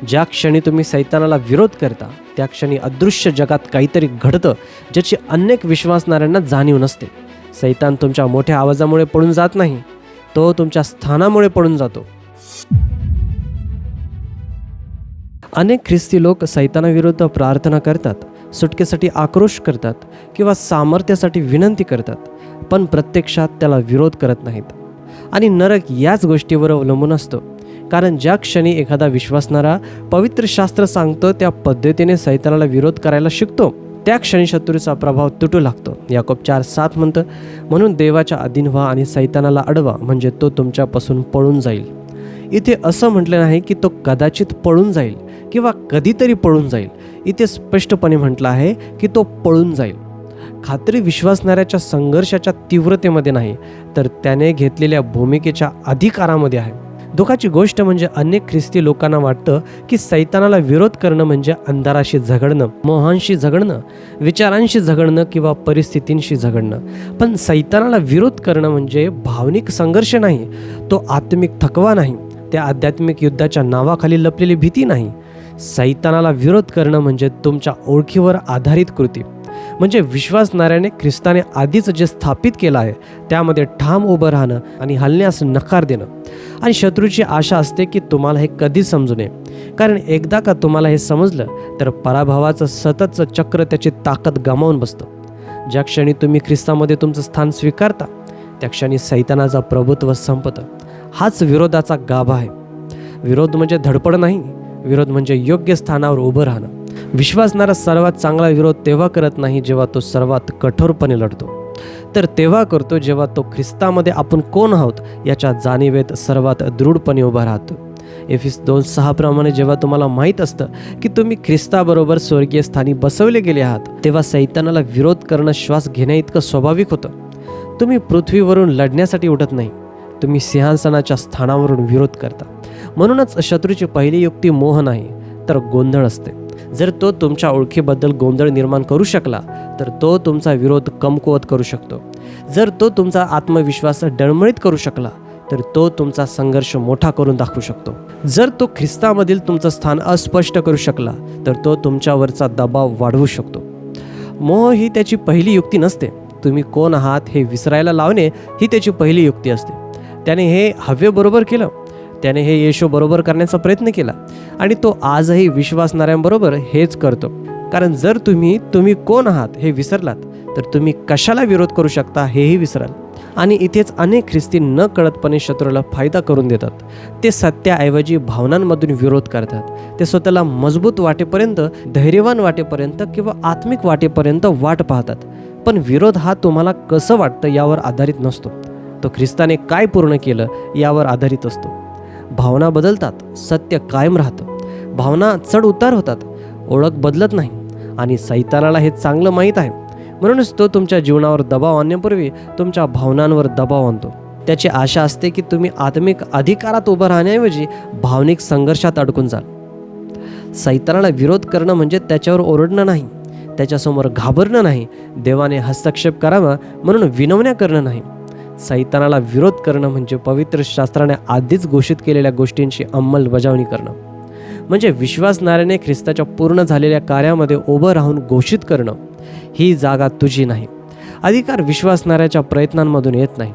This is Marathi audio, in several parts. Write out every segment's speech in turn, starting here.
ज्या क्षणी तुम्ही सैतानाला विरोध करता त्या क्षणी अदृश्य जगात काहीतरी घडतं ज्याची अनेक विश्वासणाऱ्यांना जाणीव नसते. सैतान तुमच्या मोठ्या आवाजामुळे पळून जात नाही, तो तुमच्या स्थानामुळे पळून जातो. अनेक ख्रिस्ती लोक सैतानाविरुद्ध प्रार्थना करतात, सुटकेसाठी आक्रोश करतात किंवा सामर्थ्यासाठी विनंती करतात, पण प्रत्यक्षात त्याला विरोध करत नाहीत. आणि नरक याच गोष्टीवर अवलंबून असतो. कारण ज्या क्षणी एखादा विश्वासणारा पवित्र शास्त्र सांगतो त्या पद्धतीने सैतानाला विरोध करायला शिकतो, त्या क्षणी शत्रूचा प्रभाव तुटू लागतो. याकोब 4:7 म्हणतं, म्हणून देवाच्या अधीन व्हा आणि सैतानाला अडवा, म्हणजे तो तुमच्यापासून पळून जाईल. इथे असं म्हटलं नाही की तो कदाचित पळून जाईल किंवा कधीतरी पळून जाईल. इथे स्पष्टपणे म्हटलं आहे की तो पळून जाईल. खात्री विश्वासणाऱ्याच्या संघर्षाच्या तीव्रतेमध्ये नाही, तर त्याने घेतलेल्या भूमिकेच्या अधिकारामध्ये आहे. दुःखाची गोष्ट म्हणजे अनेक ख्रिस्ती लोकांना वाटतं की सैतानाला विरोध करणं म्हणजे अंधाराशी झगडणं, मोहांशी झगडणं, विचारांशी झगडणं किंवा परिस्थितींशी झगडणं. पण सैतानाला विरोध करणं म्हणजे भावनिक संघर्ष नाही, तो आत्मिक थकवा नाही, त्या आध्यात्मिक युद्धाच्या नावाखाली लपलेली भीती नाही. सैतानाला विरोध करणं म्हणजे तुमच्या ओळखीवर आधारित कृती, म्हणजे विश्वासणाऱ्याने ख्रिस्ताने आधीच जे स्थापित केलं आहे त्यामध्ये ठाम उभं राहणं आणि हलण्यास नकार देणं. आणि शत्रूची आशा असते की तुम्हाला हे कधीच समजू नये, कारण एकदा का तुम्हाला हे समजलं तर पराभवाचं सततचं चक्र त्याची ताकद गमावून बसतं. ज्या क्षणी तुम्ही ख्रिस्तामध्ये तुमचं स्थान स्वीकारता त्या क्षणी सैतानाचं प्रभुत्व संपतं. हाच विरोधाचा गाभा आहे. विरोध म्हणजे धडपड नाही, विरोध म्हणजे योग्य स्थानावर उभं राहणं. विश्वासणारा सर्वात चांगला विरोध तेव्हा करत नाही जेव्हा तो सर्वात कठोरपणे लढतो, तर तेव्हा करतो जेव्हा तो ख्रिस्तामध्ये आपण कोण आहोत याच्या जाणीवेत सर्वात दृढपणे उभा राहतो. एफिस 2:6 प्रमाणे जेव्हा तुम्हाला माहीत असतं की तुम्ही ख्रिस्ताबरोबर स्वर्गीय स्थानी बसवले गेले आहात, तेव्हा सैतानाला विरोध करणं श्वास घेण्याइतकं स्वाभाविक होतं. तुम्ही पृथ्वीवरून लढण्यासाठी उठत नाही, तुम्ही सिंहासनाच्या स्थानावरून विरोध करता. म्हणूनच शत्रूची पहिली युक्ती मोह नाही तर गोंधळ असते. जर तो तुमच्या ओळखीबद्दल गोंधळ निर्माण करू शकला तर तो तुमचा विरोध कमकुवत करू शकतो. जर तो तुमचा आत्मविश्वास डळमळीत करू शकला तर तो तुमचा संघर्ष मोठा करून दाखवू शकतो. जर तो ख्रिस्तामधील तुमचं स्थान अस्पष्ट करू शकला तर तो तुमच्यावरचा दबाव वाढवू शकतो. मोह ही त्याची पहिली युक्ती नसते. तुम्ही कोण आहात हे विसरायला लावणे ही त्याची पहिली युक्ती असते. त्याने हे हव्यबरोबर केलं, त्याने हे येशू बरोबर करण्याचा प्रयत्न केला आणि तो आजही विश्वासणाऱ्यांबरोबर हेच करतो. कारण जर तुम्ही कोण आहात हे विसरलात तर तुम्ही कशाला विरोध करू शकता हेही विसराल. आणि इथेच अनेक ख्रिस्ती न कळतपणे शत्रूला फायदा करून देतात. ते सत्याऐवजी भावनांमधून विरोध करतात. ते स्वतःला मजबूत वाटेपर्यंत, धैर्यवान वाटेपर्यंत किंवा आत्मिक वाटेपर्यंत वाट पाहतात. पण विरोध हा तुम्हाला कसं वाटतं यावर आधारित नसतो, तो ख्रिस्ताने काय पूर्ण केलं यावर आधारित असतो. भावना बदलतात, सत्य कायम राहतं. भावना चढ उतार होतात, ओळख बदलत नाही. आणि सैतानाला हे चांगलं माहीत आहे. म्हणूनच तो तुमच्या जीवनावर दबाव आणण्यापूर्वी तुमच्या भावनांवर दबाव आणतो. त्याची आशा असते की तुम्ही आत्मिक अधिकारात उभं राहण्याऐवजी भावनिक संघर्षात अडकून जाल. सैतानाला विरोध करणं म्हणजे त्याच्यावर ओरडणं नाही, त्याच्यासमोर घाबरणं नाही, देवाने हस्तक्षेप करावा म्हणून विनवण्या करणं नाही. सैतानाला विरोध करणं म्हणजे पवित्र शास्त्राने आधीच घोषित केलेल्या गोष्टींची अंमलबजावणी करणं. म्हणजे विश्वासणाऱ्याने ख्रिस्ताच्या पूर्ण झालेल्या कार्यामध्ये उभं राहून घोषित करणं, ही जागा तुझी नाही. अधिकार विश्वासणाऱ्याच्या प्रयत्नांमधून येत नाही,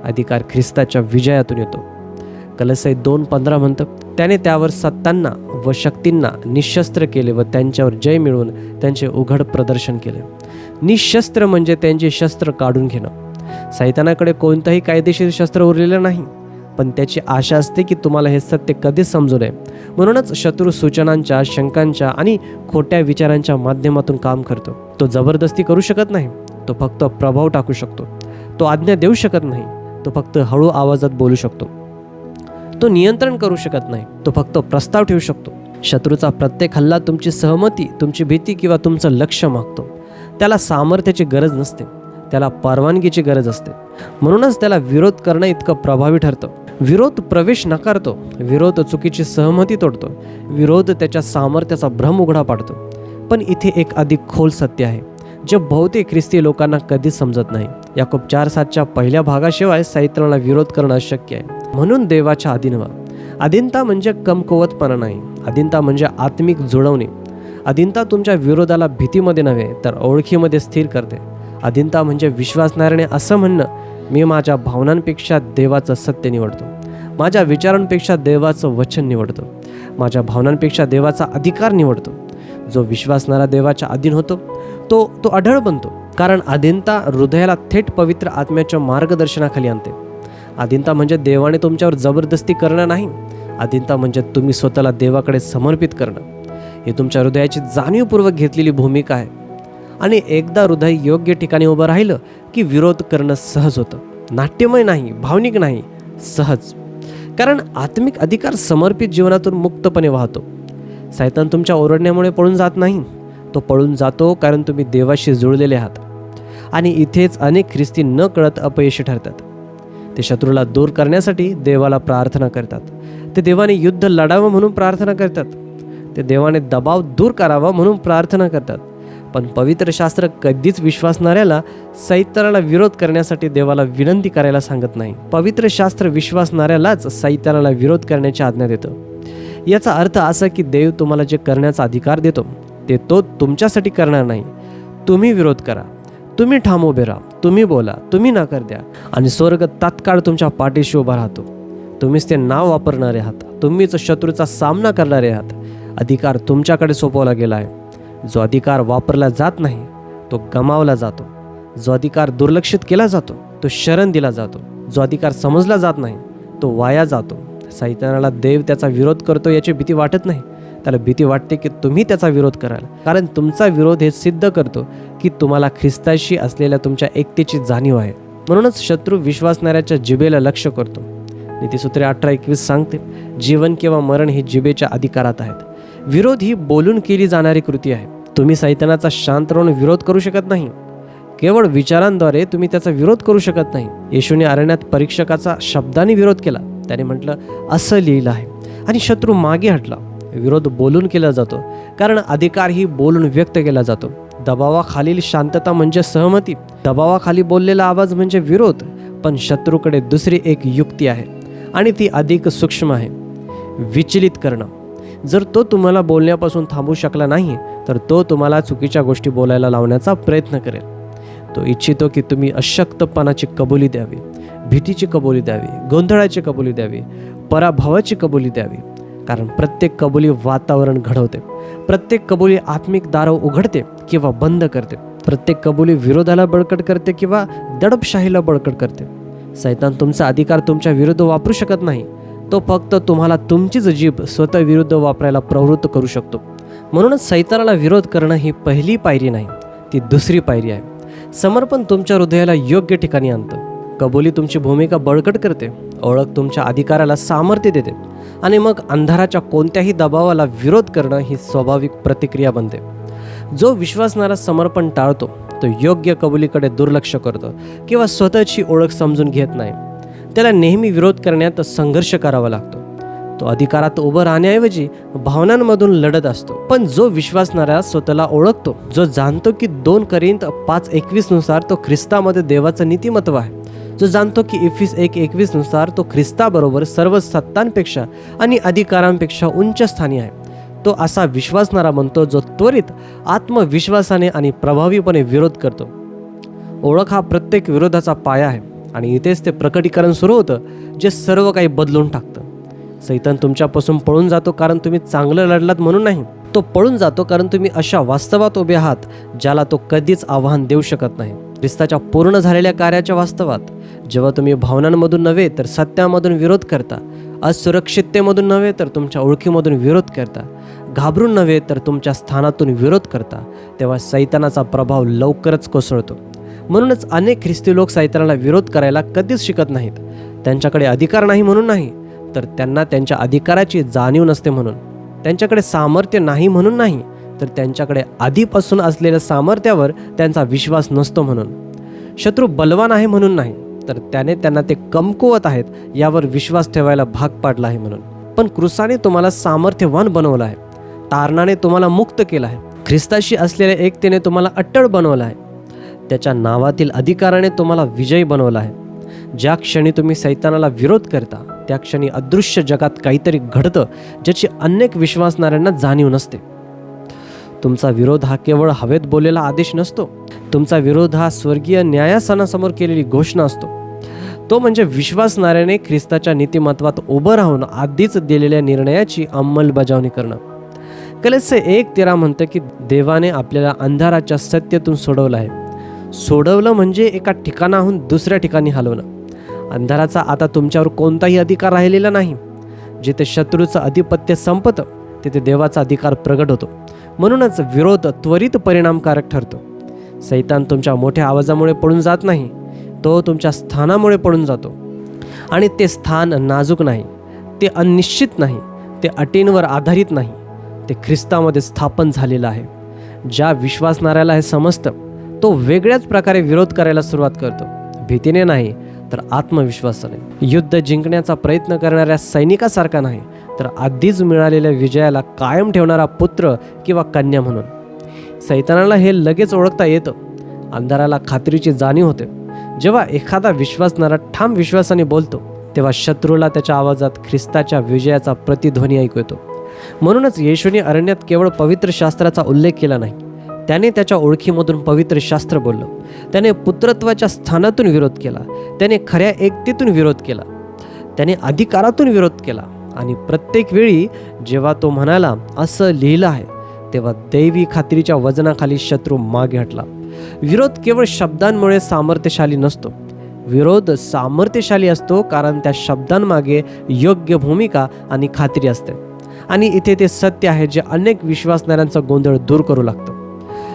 अधिकार ख्रिस्ताच्या विजयातून येतो. कलोसे 2:15 म्हणतं, त्याने त्यावर सत्तांना व शक्तींना निशस्त्र केले व त्यांच्यावर जय मिळवून त्यांचे उघड प्रदर्शन केले. निशस्त्र म्हणजे त्यांचे शस्त्र काढून घेणं. सैतानाकडे कोणतंही कायदेशीर शस्त्र उरलेलं नाही, पण त्याची आशा असते की तुम्हाला हे सत्य कधीच समजू नये. म्हणूनच शत्रू सूचनांच्या, शंकांच्या आणि खोट्या विचारांच्या माध्यमातून काम करतो. तो जबरदस्ती करू शकत नाही, तो फक्त प्रभाव टाकू शकतो. तो आज्ञा देऊ शकत नाही, तो फक्त हळू आवाजात बोलू शकतो. तो नियंत्रण करू शकत नाही, तो फक्त प्रस्ताव ठेवू शकतो. शत्रूचा प्रत्येक हल्ला तुमची सहमती, तुमची भीती किंवा तुमचं लक्ष मागतो. त्याला सामर्थ्याची गरज नसते, त्याला परवानगीची गरज असते. म्हणूनच त्याला विरोध करणं इतकं प्रभावी ठरतं. विरोध प्रवेश नाकारतो, विरोध चुकीची सहमती तोडतो, विरोध त्याच्या सामर्थ्याचा भ्रम उघडा पाडतो. पण इथे एक अधिक खोल सत्य आहे जे बहुतेक ख्रिस्ती लोकांना कधीच समजत नाही. याकोब 4:7 पहिल्या भागाशिवाय सैतानाला विरोध करणं अशक्य आहे. म्हणून देवाच्या अधीन व्हा अधीनता म्हणजे कमकुवतपणा नाही, अधीनता म्हणजे आत्मिक जुळवणी. अधीनता तुमच्या विरोधाला भीतीमध्ये नव्हे तर ओळखीमध्ये स्थिर करते. अधीनता म्हणजे विश्वासणाऱ्याने असं म्हणणं, मी माझ्या भावनांपेक्षा देवाचं सत्य निवडतो, माझ्या विचारांपेक्षा देवाचं वचन निवडतो, माझ्या भावनांपेक्षा देवाचा अधिकार निवडतो. जो विश्वासणारा देवाच्या अधीन होतो तो अढळ बनतो, कारण अधीनता हृदयाला थेट पवित्र आत्म्याच्या मार्गदर्शनाखाली आणते. अधीनता म्हणजे देवाने तुमच्यावर जबरदस्ती करणं नाही, अधीनता म्हणजे तुम्ही स्वतःला देवाकडे समर्पित करणं. ही तुमच्या हृदयाची जाणीवपूर्वक घेतलेली भूमिका आहे. आणि एकदा हृदय योग्य ठिकाणी उभं राहिलं की विरोध करणं सहज होतं. नाट्यमय नाही, भावनिक नाही, सहज. कारण आत्मिक अधिकार समर्पित जीवनातून मुक्तपणे वाहतो. सैतान तुमच्या ओरडण्यामुळे पळून जात नाही, तो पळून जातो कारण तुम्ही देवाशी जुळलेले आहात. आणि इथेच अनेक ख्रिस्ती न कळत अपयशी ठरतात. ते शत्रूला दूर करण्यासाठी देवाला प्रार्थना करतात, ते देवाने युद्ध लढावं म्हणून प्रार्थना करतात, ते देवाने दबाव दूर करावा म्हणून प्रार्थना करतात. पण पवित्र शास्त्र कधीच विश्वासणाऱ्याला सैतानाला विरोध करण्यासाठी देवाला विनंती करायला सांगत नाही. पवित्र शास्त्र विश्वासणाऱ्यालाच सैतानाला विरोध करण्याची आज्ञा देतं. याचा अर्थ असा की देव तुम्हाला जे करण्याचा अधिकार देतो ते तो तुमच्यासाठी करणार नाही. तुम्ही विरोध करा, तुम्ही ठाम उभे राहा, तुम्ही बोला, तुम्ही नकार द्या आणि स्वर्ग तात्काळ तुमच्या पाठीशी उभा राहतो. तुम्हीच ते नाव वापरणारे आहात, तुम्हीच शत्रूचा सामना करणारे आहात. अधिकार तुमच्याकडे सोपवला गेला आहे. जो अधिकार वापरला जात नाही तो गमावला जातो. जो अधिकार दुर्लक्षित केला जातो तो शरण दिला जातो. जो अधिकार समजला जात नाही तो वाया जातो. सैतानाला देव त्याचा विरोध करतो याची भीती वाटत नाही, त्याला भीती वाटते की तुम्ही त्याचा विरोध कराल. कारण तुमचा विरोध हे सिद्ध करतो की तुम्हाला ख्रिस्ताशी असलेल्या तुमच्या एकतेची जाणीव आहे. म्हणूनच शत्रू विश्वासणाऱ्याच्या जिभेला लक्ष्य करतो. नीतिसूत्रे 18:21 सांगते, जीवन किंवा मरण हे जिभेच्या अधिकारात आहेत. विरोध ही बोलून केली जाणारी कृती आहे. तुम्ही सैतानाचा शांत राहून विरोध करू शकत नाही. केवळ विचारांद्वारे तुम्ही त्याचा विरोध करू शकत नाही. येशूने अरण्यात परीक्षकाचा शब्दाने विरोध केला. त्याने म्हटलं, असं लिहिलं आहे, आणि शत्रू मागे हटला. विरोध बोलून केला जातो, कारण अधिकार ही बोलून व्यक्त केला जातो. दबावाखालील शांतता म्हणजे सहमती, दबावाखाली बोललेला आवाज म्हणजे विरोध. पण शत्रूकडे दुसरी एक युक्ती आहे आणि ती अधिक सूक्ष्म आहे, विचलित करणं. जर तो तुम्हाला बोलण्यापासून थांबू शकला नाही तर तो तुम्हाला चुकीच्या गोष्टी बोलायला लावण्याचा प्रयत्न करेल. तो इच्छितो की तुम्ही अशक्तपणाची कबुली द्यावी, भीतीची कबुली द्यावी, गोंधळाची कबुली द्यावी, पराभवाची कबुली द्यावी. कारण प्रत्येक कबुली वातावरण घडवते, प्रत्येक कबुली आत्मिक दारं उघडते किंवा बंद करते, प्रत्येक कबुली विरोधाला बळकट करते किंवा दडपशाहीला बळकट करते. सैतान तुमचा अधिकार तुमच्या विरुद्ध वापरू शकत नाही. तो फक्त तुम्हाला तुमचीच जीभ स्वतः विरुद्ध वापरायला प्रवृत्त करू शकतो. म्हणूनच सैतानाला विरोध करणं ही पहिली पायरी नाही, ती दुसरी पायरी आहे. समर्पण तुमच्या हृदयाला योग्य ठिकाणी आणतं. कबुली तुमची भूमिका बळकट करते, ओळख तुमच्या अधिकाराला सामर्थ्य देते, आणि मग अंधाराच्या कोणत्याही दबावाला विरोध करणं ही स्वाभाविक प्रतिक्रिया बनते. जो विश्वासणारा समर्पण टाळतो तो योग्य कबुलीकडे दुर्लक्ष करतो किंवा स्वतःची ओळख समजून घेत नाही. त्याला नेहमी विरोध करण्यात संघर्ष करावा लागतो. तो अधिकारात उभं राहण्याऐवजी भावनांमधून लढत असतो. पण जो विश्वासणारा स्वतःला ओळखतो, जो जाणतो की 2 कोरिंथ 5:21 नुसार तो ख्रिस्तामध्ये देवाचं नीतिमत्व आहे, जो जाणतो की इफिस 1:21 नुसार तो ख्रिस्ताबरोबर सर्व सत्तांपेक्षा आणि अधिकारांपेक्षा उंच स्थानी आहे, तो असा विश्वासणारा म्हणतो जो त्वरित आत्मविश्वासाने आणि प्रभावीपणे विरोध करतो. ओळख हा प्रत्येक विरोधाचा पाया आहे आणि इथेच ते प्रकटीकरण सुरू होतं जे सर्व काही बदलून टाकतं. सैतान तुमच्यापासून पळून जातो कारण तुम्ही चांगलं लढलात म्हणून नाही. तो पळून जातो कारण तुम्ही अशा वास्तवात उभे आहात ज्याला तो कधीच आव्हान देऊ शकत नाही. ख्रिस्ताच्या पूर्ण झालेल्या कार्याच्या वास्तवात जेव्हा तुम्ही भावनांमधून नव्हे तर सत्यामधून विरोध करता, असुरक्षिततेमधून नव्हे तर तुमच्या ओळखीमधून विरोध करता, घाबरून नव्हे तर तुमच्या स्थानातून विरोध करता, तेव्हा सैतानाचा प्रभाव लवकरच कोसळतो. म्हणूनच अनेक ख्रिस्ती लोक सैतानाला विरोध करायला कधीच शिकत नाहीत. त्यांच्याकडे अधिकार नाही म्हणून नाही, तर त्यांना त्यांच्या अधिकाराची जाणीव नसते म्हणून. त्यांच्याकडे सामर्थ्य नाही म्हणून नाही, तर त्यांच्याकडे आधीपासून असलेल्या सामर्थ्यावर त्यांचा विश्वास नसतो म्हणून. शत्रू बलवान आहे म्हणून नाही, तर त्याने त्यांना ते कमकुवत आहेत यावर विश्वास ठेवायला भाग पाडला आहे म्हणून. पण क्रूसाने तुम्हाला सामर्थ्यवान बनवलं आहे, तारणाने तुम्हाला मुक्त केलं आहे, ख्रिस्ताशी असलेल्या एकतेने तुम्हाला अट्टळ बनवलं आहे, त्याच्या नावातील अधिकाराने तुम्हाला विजयी बनवलं आहे. ज्या क्षणी तुम्ही सैतानाला विरोध करता त्या क्षणी अदृश्य जगात काहीतरी घडतं ज्याची अनेक विश्वासणाऱ्यांना जाणीव नसते. तुमचा विरोध हा केवळ हवेत बोललेला आदेश नसतो. तुमचा विरोध हा स्वर्गीय न्यायासनासमोर केलेली घोषणा असतो. तो म्हणजे विश्वासणाऱ्याने ख्रिस्ताच्या नीतिमत्वात उभं राहून आधीच दिलेल्या निर्णयाची अंमलबजावणी करणं. कलोसे 1:13 म्हणतं की देवाने आपल्याला अंधाराच्या सत्तेतून सोडवलं आहे. सोडवलं म्हणजे एका ठिकाणाहून दुसऱ्या ठिकाणी हलवणं. अंधाराचा आता तुमच्यावर कोणताही अधिकार राहिलेला नाही. जिथे शत्रूचं अधिपत्य संपतं तिथे देवाचा अधिकार प्रगट होतो. म्हणूनच विरोध त्वरित परिणामकारक ठरतो. सैतान तुमच्या मोठ्या आवाजामुळे पडून जात नाही, तो तुमच्या स्थानामुळे पडून जातो. आणि ते स्थान नाजूक नाही, ते अनिश्चित नाही, ते अटींवर आधारित नाही, ते ख्रिस्तामध्ये स्थापन झालेलं आहे. ज्या विश्वासणाऱ्याला हे समजतं तो वेगळ्याच प्रकारे विरोध करायला सुरुवात करतो. भीतीने नाही तर आत्मविश्वासाने. युद्ध जिंकण्याचा प्रयत्न करणाऱ्या सैनिकासारखा नाही, तर आधीच मिळालेल्या विजयाला कायम ठेवणारा पुत्र किंवा कन्या म्हणून. सैतानाला हे लगेच ओळखता येतं. अंधाराला खात्रीची जाणीव होते. जेव्हा एखादा विश्वासणारा ठाम विश्वासाने बोलतो तेव्हा शत्रूला त्याच्या आवाजात ख्रिस्ताच्या विजयाचा प्रतिध्वनी ऐकू येतो. म्हणूनच येशूने अरण्यात केवळ पवित्र शास्त्राचा उल्लेख केला नाही, त्याने त्याच्या ओळखीमधून पवित्र शास्त्र बोललं. त्याने पुत्रत्वाच्या स्थानातून विरोध केला, त्याने खऱ्या एकतेतून विरोध केला, त्याने अधिकारातून विरोध केला. आणि प्रत्येक वेळी जेव्हा तो म्हणाला असं लिहिलं आहे तेव्हा दैवी खात्रीच्या वजनाखाली शत्रू मागे हटला. विरोध केवळ शब्दांमुळे सामर्थ्यशाली नसतो. विरोध सामर्थ्यशाली असतो कारण त्या शब्दांमागे योग्य भूमिका आणि खात्री असते. आणि इथे ते सत्य आहे जे अनेक विश्वासणाऱ्यांचा गोंधळ दूर करू लागतं.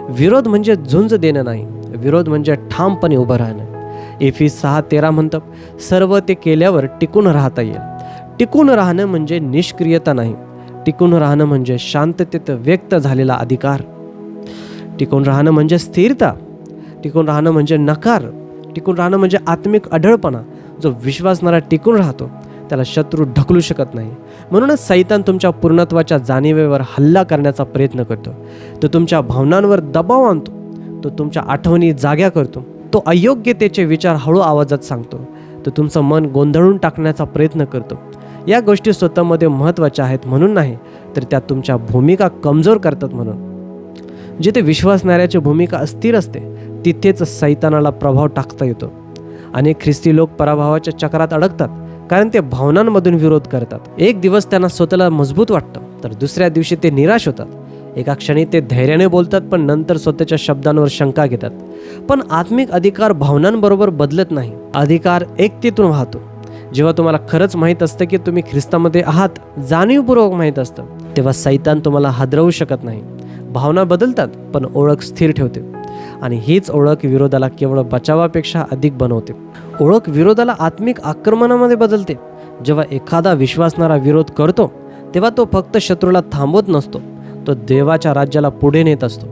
विरोध म्हणजे झुंज देणं नाही, विरोध म्हणजे ठामपणे उभं राहणं. एफिस 6:13 म्हणतं सर्व ते केल्यावर टिकून राहता येईल. टिकून राहणं म्हणजे निष्क्रियता नाही, टिकून राहणं म्हणजे शांततेत व्यक्त झालेला अधिकार. टिकून राहणं म्हणजे स्थिरता, टिकून राहणं म्हणजे नकार, टिकून राहणं म्हणजे आत्मिक अढळपणा. जो विश्वासणारा टिकून राहतो त्याला शत्रू ढकलू शकत नाही. म्हणूनच सैतान तुमच्या पूर्णत्वाच्या जाणीवेवर हल्ला करण्याचा प्रयत्न करतो. तो तुमच्या भावनांवर दबाव आणतो, तो तुमच्या आठवणी जाग्या करतो, तो अयोग्यतेचे विचार हळू आवाजात सांगतो, तो तुमचं मन गोंधळून टाकण्याचा प्रयत्न करतो. या गोष्टी स्वतःमध्ये महत्त्वाच्या आहेत म्हणून नाही, तर त्या तुमच्या भूमिका कमजोर करतात म्हणून. जिथे विश्वासणाऱ्याची भूमिका अस्थिर असते तिथेच सैतानाला प्रभाव टाकता येतो. अनेक ख्रिस्ती लोक पराभवाच्या चक्रात अडकतात कारण ते भावनांमधून विरोध करतात. एक दिवस त्यांना स्वतःला मजबूत वाटतं तर दुसऱ्या दिवशी ते निराश होतात. एका क्षणी ते धैर्याने बोलतात पण नंतर स्वतःच्या शब्दांवर शंका घेतात. पण आत्मिक अधिकार भावनांबरोबर बदलत नाही, अधिकार एकतेतून वाहतो. जेव्हा तुम्हाला खरंच माहीत असतं की तुम्ही ख्रिस्तामध्ये आहात, जाणीवपूर्वक माहीत असतं, तेव्हा सैतान तुम्हाला हादरवू शकत नाही. भावना बदलतात पण ओळख स्थिर ठेवते. आणि हीच ओळख विरोधाला केवळ बचावापेक्षा अधिक बनवते. ओळख विरोधाला आत्मिक आक्रमणामध्ये बदलते. जेव्हा एखादा विश्वासणारा विरोध करतो तेव्हा तो फक्त शत्रूला थांबवत नसतो, तो देवाच्या राज्याला पुढे नेत असतो.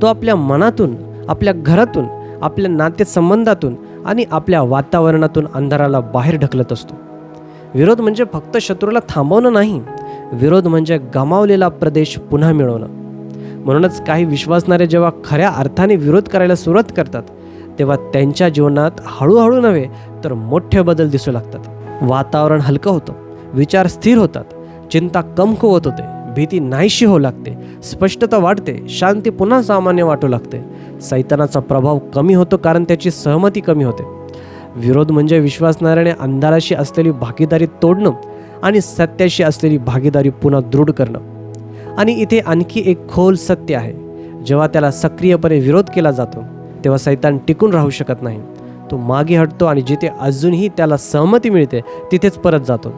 तो आपल्या मनातून, आपल्या घरातून, आपल्या नातेसंबंधातून आणि आपल्या वातावरणातून अंधाराला बाहेर ढकलत असतो. विरोध म्हणजे फक्त शत्रूला थांबवणं नाही, विरोध म्हणजे गमावलेला प्रदेश पुन्हा मिळवणं. म्हणूनच काही विश्वासणारे जेव्हा खऱ्या अर्थाने विरोध करायला सुरुवात करतात तेव्हा त्यांच्या जीवनात हळूहळू नव्हे तर मोठे बदल दिसू लागतात. वातावरण हलकं होतं, विचार स्थिर होतात, चिंता कमकुवत होते, भीती नाहीशी होऊ लागते, स्पष्टता वाढते, शांती पुन्हा सामान्य वाटू लागते. सैतानाचा प्रभाव कमी होतो कारण त्याची सहमती कमी होते. विरोध म्हणजे विश्वासणाऱ्याने अंधाराशी असलेली भागीदारी तोडणं आणि सत्याशी असलेली भागीदारी पुन्हा दृढ करणं. आणि इथे आणखी एक खोल सत्य आहे. जेव्हा त्याला सक्रियपणे विरोध केला जातो तेव्हा सैतान टिकून राहू शकत नाही. तो मागे हटतो आणि जिथे अजूनही त्याला सहमती मिळते तिथेच परत जातो.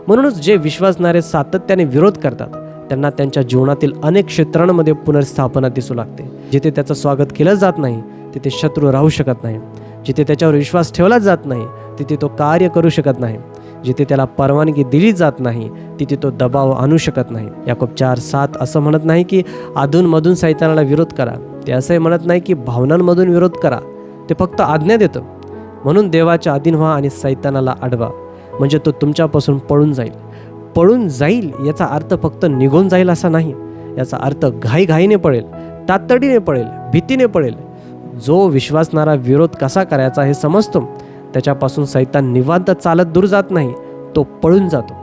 म्हणूनच जे विश्वासणारे सातत्याने विरोध करतात त्यांना त्यांच्या जीवनातील अनेक क्षेत्रांमध्ये पुनर्स्थापना दिसू लागते. जिथे त्याचं स्वागत केलं जात नाही तिथे शत्रू राहू शकत नाही. जिथे त्याच्यावर विश्वास ठेवला जात नाही तिथे तो कार्य करू शकत नाही. जिथे त्याला परवानगी दिली जात नाही तिथे तो दबाव आणू शकत नाही. याकोब 4:7 असं म्हणत नाही की अधूनमधून सैतानाला विरोध करा. ते असंही म्हणत नाही की भावनांमधून विरोध करा. ते फक्त आज्ञा देतं. म्हणून देवाच्या अधीन व्हा आणि सैतानाला अडवा, म्हणजे तो तुमच्यापासून पळून जाईल. पळून जाईल याचा अर्थ फक्त निघून जाईल असा नाही. याचा अर्थ घाईघाईने पळेल, तातडीने पळेल, भीतीने पळेल. जो विश्वासणारा विरोध कसा करायचा हे समजतो त्याच्यापासून सैतान निवांत चालत दूर जात नाही, तो पळून जातो.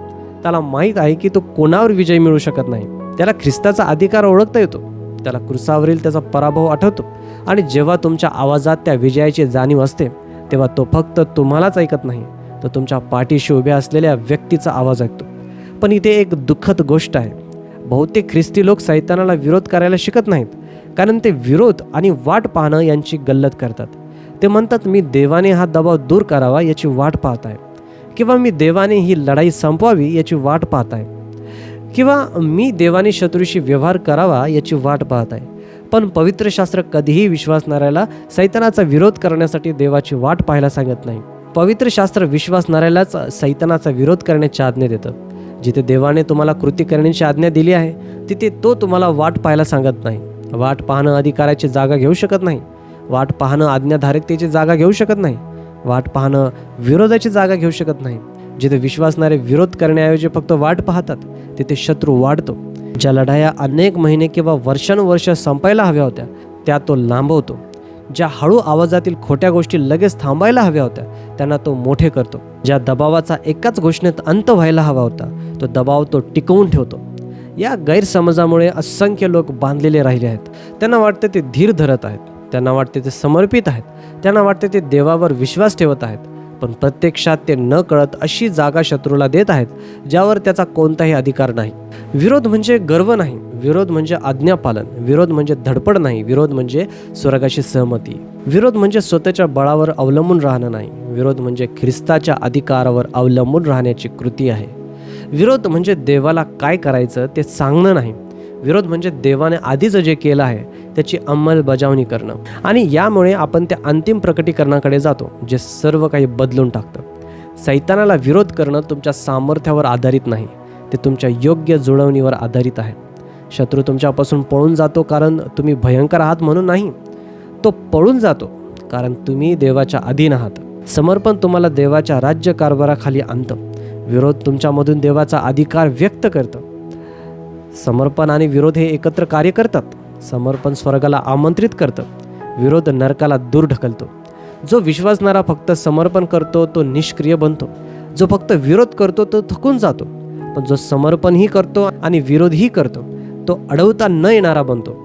त्याला माहीत आहे की तो कोणावर विजय मिळू शकत नाही. त्याला ख्रिस्ताचा अधिकार ओळखता येतो. त्याला क्रूसावरील त्याचा पराभव आठवतो. आणि जेव्हा तुमच्या आवाजात त्या विजयाची जाणीव असते तेव्हा तो फक्त तुम्हालाच ऐकत नाही, तो तुमच्या पाठीशी उभ्या असलेल्या व्यक्तीचा आवाज ऐकतो. पण इथे एक दुःखद गोष्ट आहे. बहुतेक ख्रिस्ती लोक सैतानाला विरोध करायला शिकत नाहीत, कारण ते विरोध आणि वाट पाहणं यांची गल्लत करतात. ते म्हणतात, मी देवाने हा दबाव दूर करावा याची वाट पाहत आहे, किंवा मी देवाने ही लढाई संपवावी याची वाट पाहत आहे, किंवा मी देवाने शत्रूशी व्यवहार करावा याची वाट पाहत आहे. पण पवित्र शास्त्र कधीही विश्वासणाऱ्याला सैतानाचा विरोध करण्यासाठी देवाची वाट पाहायला सांगत नाही. पवित्र शास्त्र विश्वासणाऱ्यालाच सैतानाचा विरोध करण्याची आज्ञा देतं. जिथे देवाने तुम्हाला कृती करण्याची आज्ञा दिली आहे तिथे तो तुम्हाला वाट पाहायला सांगत नाही. वाट पाहणं अधिकाराची जागा घेऊ शकत नाही. वाट पाहणं आज्ञाधारकतेची जागा घेऊ शकत नाही. वाट पाहणं विरोधाची जागा घेऊ शकत नाही. जिथे विश्वासणारे विरोध करण्याऐवजी फक्त वाट पाहतात तिथे शत्रू वाढतो. ज्या लढाया अनेक महिने किंवा वर्षानुवर्ष संपायला हव्या होत्या त्या तो लांबवतो. ज्या हळू आवाजातील खोट्या गोष्टी लगेच थांबायला हव्या होत्या त्यांना तो मोठे करतो. ज्या दबावाचा एकाच घोषणेत अंत व्हायला हवा होता तो दबाव तो टिकवून ठेवतो. या गैरसमजामुळे असंख्य लोक बांधलेले राहिले आहेत. त्यांना वाटते ते धीर धरत आहेत, त्यांना वाटते ते समर्पित आहेत, त्यांना वाटते ते देवावर विश्वास ठेवत आहेत. पण प्रत्यक्षात ते न कळत अशी जागा शत्रूला देत आहेत ज्यावर त्याचा कोणताही अधिकार नाही. विरोध म्हणजे गर्व नाही. विरोध म्हणजे आज्ञापालन. विरोध म्हणजे धडपड नाही. विरोध म्हणजे स्वर्गाशी सहमती. विरोध म्हणजे स्वतःच्या बळावर अवलंबून राहणं नाही. विरोध म्हणजे ख्रिस्ताच्या अधिकारावर अवलंबून राहण्याची कृती आहे. विरोध म्हणजे देवाला काय करायचं ते सांगणं नाही. विरोध म्हणजे देवाने आधीच जे केलं आहे त्याची अंमलबजावणी करणं. आणि यामुळे आपण त्या अंतिम प्रकटीकरणाकडे जातो जे सर्व काही बदलून टाकतं. सैतानाला विरोध करणं तुमच्या सामर्थ्यावर आधारित नाही, ते तुमच्या योग्य जुळवणीवर आधारित आहे. शत्रू तुमच्यापासून पळून जातो कारण तुम्ही भयंकर आहात म्हणून नाही, तो पळून जातो कारण तुम्ही देवाच्या अधीन आहात. समर्पण तुम्हाला देवाच्या राज्यकारभाराखाली आणतं. विरोध तुमच्यामधून देवाचा अधिकार व्यक्त करतं. समर्पण आणि विरोध हे एकत्र कार्य करतात. समर्पण स्वर्गाला आमंत्रित करतं, विरोध नरकाला दूर ढकलतो. जो विश्वासणारा फक्त समर्पण करतो तो निष्क्रिय बनतो. जो फक्त विरोध करतो तो थकून जातो. पण जो समर्पणही करतो आणि विरोधही करतो तो अडवता न येणारा बनतो.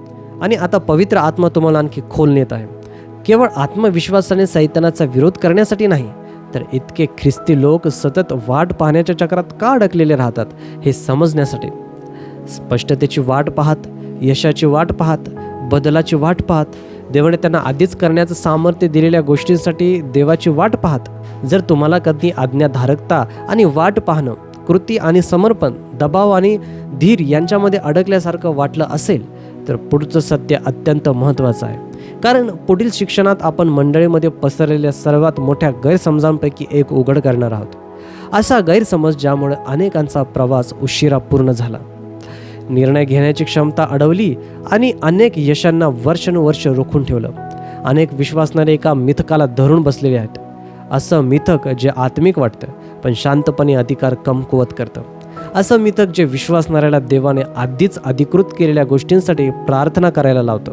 आणि आता पवित्र आत्मा तुम्हाला आणखी खोल नेत आहे. केवळ आत्मविश्वासाने सैतानाचा विरोध करण्यासाठी नाही, तर इतके ख्रिस्ती लोक सतत वाट पाहण्याच्या चक्रात का अडकलेले राहतात हे समजण्यासाठी. स्पष्टतेची वाट पाहत, यशाची वाट पाहत, बदलाची वाट पाहत, देवाने त्यांना आधीच करण्याचं सामर्थ्य दिलेल्या गोष्टींसाठी देवाची वाट पाहत. जर तुम्हाला कधी आज्ञाधारकता आणि वाट पाहणं, कृती आणि समर्पण, दबाव आणि धीर यांच्यामध्ये अडकल्यासारखं वाटलं असेल तर पुढचं सत्य अत्यंत महत्त्वाचं आहे. कारण पुढील शिक्षणात आपण मंडळीमध्ये पसरलेल्या सर्वात मोठ्या गैरसमजांपैकी एक उघड करणार आहोत. असा गैरसमज ज्यामुळे अनेकांचा प्रवास उशिरा पूर्ण झाला, निर्णय घेण्याची क्षमता अडवली आणि अनेक यशांना वर्षानुवर्ष रोखून ठेवलं. अनेक विश्वासणारे एका मिथकाला धरून बसलेले आहेत. असं मिथक जे आत्मिक वाटतं पण शांतपणे अधिकार कमकुवत करतं. असं मिथक जे विश्वासणाऱ्याला देवाने आधीच अधिकृत केलेल्या गोष्टींसाठी प्रार्थना करायला लावतं,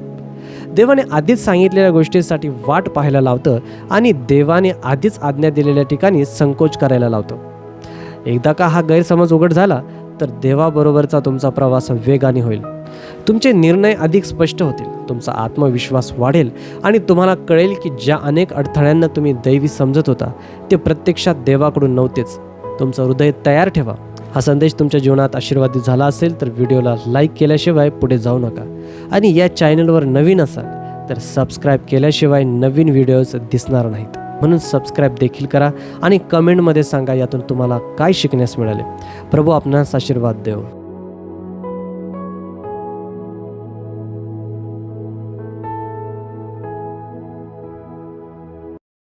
देवाने आधीच सांगितलेल्या गोष्टींसाठी वाट पाहायला लावतं आणि देवाने आधीच आज्ञा दिलेल्या ठिकाणी संकोच करायला लावतं. एकदा का हा गैरसमज उघड झाला तर देवाबरोबरचा तुमचा प्रवास वेगाने होईल. तुमचे निर्णय अधिक स्पष्ट होतील, तुमचा आत्मविश्वास वाढेल आणि तुम्हाला कळेल की ज्या अनेक अडथळ्यांना तुम्ही दैवी समजत होता ते प्रत्यक्षात देवाकडून नव्हतेच. तुमचं हृदय तयार ठेवा. हा संदेश तुमच्या जीवनात आशीर्वादित झाला असेल तर व्हिडिओला लाईक केल्याशिवाय पुढे जाऊ नका. आणि या चॅनलवर नवीन असाल तर सबस्क्राईब केल्याशिवाय नवीन व्हिडिओज दिसणार नाहीत. म्हणून सबस्क्राईब देखील करा आणि कमेंटमध्ये सांगा यातून तुम्हाला काय शिकण्यास मिळाले. प्रभू आपणास आशीर्वाद देव.